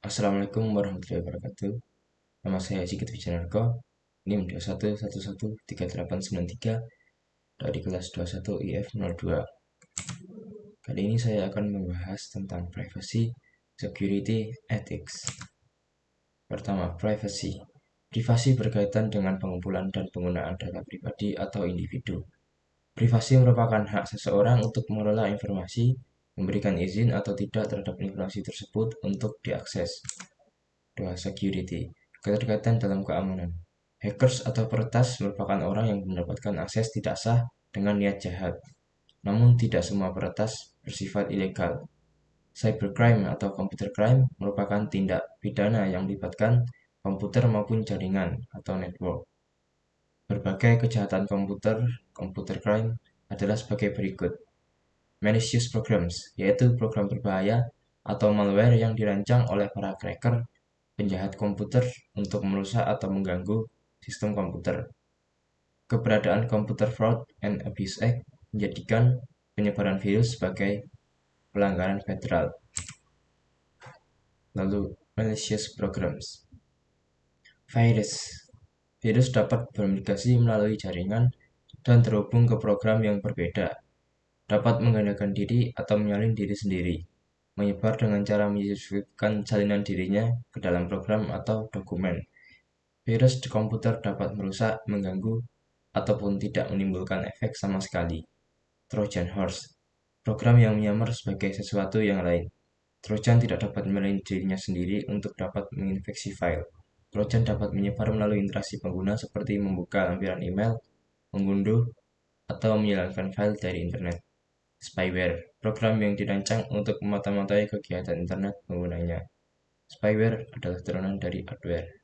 Assalamualaikum warahmatullahi wabarakatuh. Nama saya Sigit Wijanarko. NIM 21113893 dari kelas 21 IF02. Kali ini saya akan membahas tentang privacy, security, ethics. Pertama, privacy. Privasi berkaitan dengan pengumpulan dan penggunaan data pribadi atau individu. Privasi merupakan hak seseorang untuk mengelola informasi, memberikan izin atau tidak terhadap informasi tersebut untuk diakses. 2. Security. Keterkaitan dalam keamanan. Hackers atau peretas merupakan orang yang mendapatkan akses tidak sah dengan niat jahat. Namun tidak semua peretas bersifat ilegal. Cybercrime atau computer crime merupakan tindak pidana yang melibatkan komputer maupun jaringan atau network. Berbagai kejahatan computer crime adalah sebagai berikut. Malicious programs, yaitu program berbahaya atau malware yang dirancang oleh para cracker penjahat komputer untuk merusak atau mengganggu sistem komputer. Keberadaan Computer Fraud and Abuse Act menjadikan penyebaran virus sebagai pelanggaran federal. Lalu, malicious programs. Virus dapat bermigrasi melalui jaringan dan terhubung ke program yang berbeda, dapat menggandakan diri atau menyalin diri sendiri, menyebar dengan cara menyisipkan salinan dirinya ke dalam program atau dokumen. Virus di komputer dapat merusak, mengganggu, ataupun tidak menimbulkan efek sama sekali. Trojan Horse, program yang menyamar sebagai sesuatu yang lain. Trojan tidak dapat menyalin dirinya sendiri untuk dapat menginfeksi file. Trojan dapat menyebar melalui interaksi pengguna seperti membuka lampiran email, mengunduh, atau menjalankan file dari internet. Spyware, program yang dirancang untuk memata-matai kegiatan internet penggunanya. Spyware adalah turunan dari adware.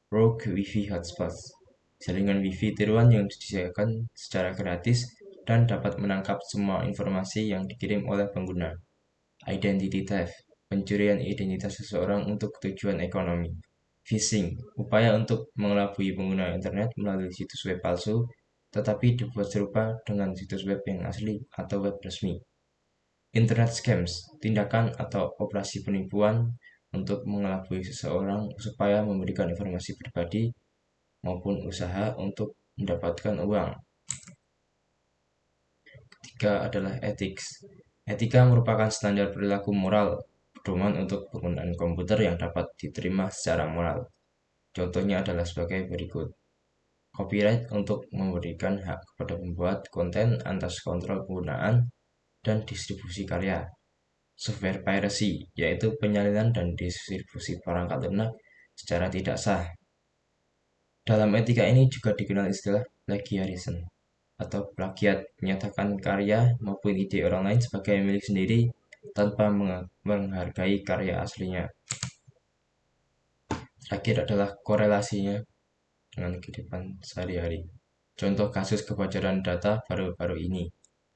Rogue Wi-Fi hotspots, jaringan Wi-Fi tiruan yang disediakan secara gratis dan dapat menangkap semua informasi yang dikirim oleh pengguna. Identity theft, pencurian identitas seseorang untuk tujuan ekonomi. Phishing, upaya untuk mengelabui pengguna internet melalui situs web palsu, tetapi dibuat serupa dengan situs web yang asli atau web resmi. Internet scams, tindakan atau operasi penipuan untuk mengelabui seseorang supaya memberikan informasi pribadi maupun usaha untuk mendapatkan uang. Ketiga adalah ethics. Etika merupakan standar perilaku moral pedoman untuk penggunaan komputer yang dapat diterima secara moral. Contohnya adalah sebagai berikut. Copyright untuk memberikan hak kepada pembuat konten atas kontrol penggunaan dan distribusi karya. Software piracy, yaitu penyalinan dan distribusi perangkat lunak secara tidak sah. Dalam etika ini juga dikenal istilah plagiarism atau plagiat, menyatakan karya maupun ide orang lain sebagai milik sendiri tanpa menghargai karya aslinya. Terakhir adalah korelasinya dengan kehidupan sehari-hari. Contoh kasus kebocoran data baru-baru ini.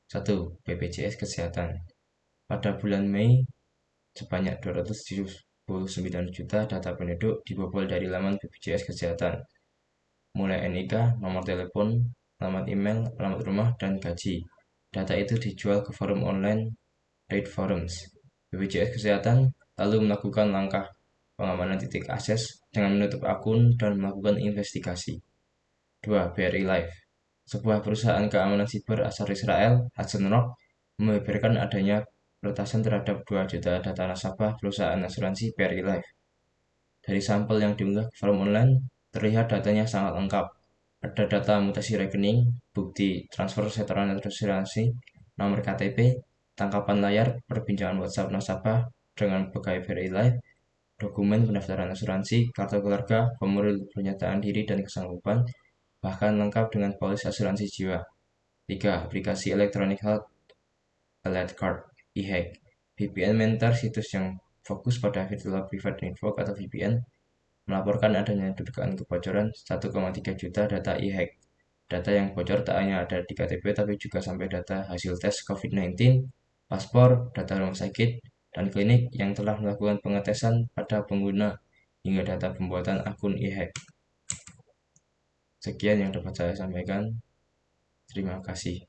1. BPJS Kesehatan. Pada bulan Mei, sebanyak 279 juta data penduduk dibobol dari laman BPJS Kesehatan, mulai NIK, nomor telepon, alamat email, alamat rumah, dan gaji. Data itu dijual ke forum online Rate Forums. BPJS Kesehatan lalu melakukan langkah pengamanan titik akses dengan menutup akun dan melakukan investigasi. 2. BRI Life, sebuah perusahaan keamanan siber asal Israel, Hudson Rock, membeberkan adanya peretasan terhadap 2 juta data nasabah perusahaan asuransi BRI Life. Dari sampel yang diunggah ke forum online, terlihat datanya sangat lengkap. Ada data mutasi rekening, bukti transfer setoran asuransi, nomor KTP, tangkapan layar, perbincangan WhatsApp nasabah dengan pegawai BRI Life, dokumen pendaftaran asuransi, kartu keluarga, formulir pernyataan diri dan kesanggupan, bahkan lengkap dengan polis asuransi jiwa. 3. Aplikasi Electronic Health Alert Card (e-hack). VPN Mentor, situs yang fokus pada Virtual Private Network atau VPN, melaporkan adanya dugaan kebocoran 1,3 juta data e-hack. Data yang bocor tak hanya ada di KTP tapi juga sampai data hasil tes COVID-19, paspor, data rumah sakit, dan klinik yang telah melakukan pengetesan pada pengguna hingga data pembuatan akun e-hack. Sekian yang dapat saya sampaikan. Terima kasih.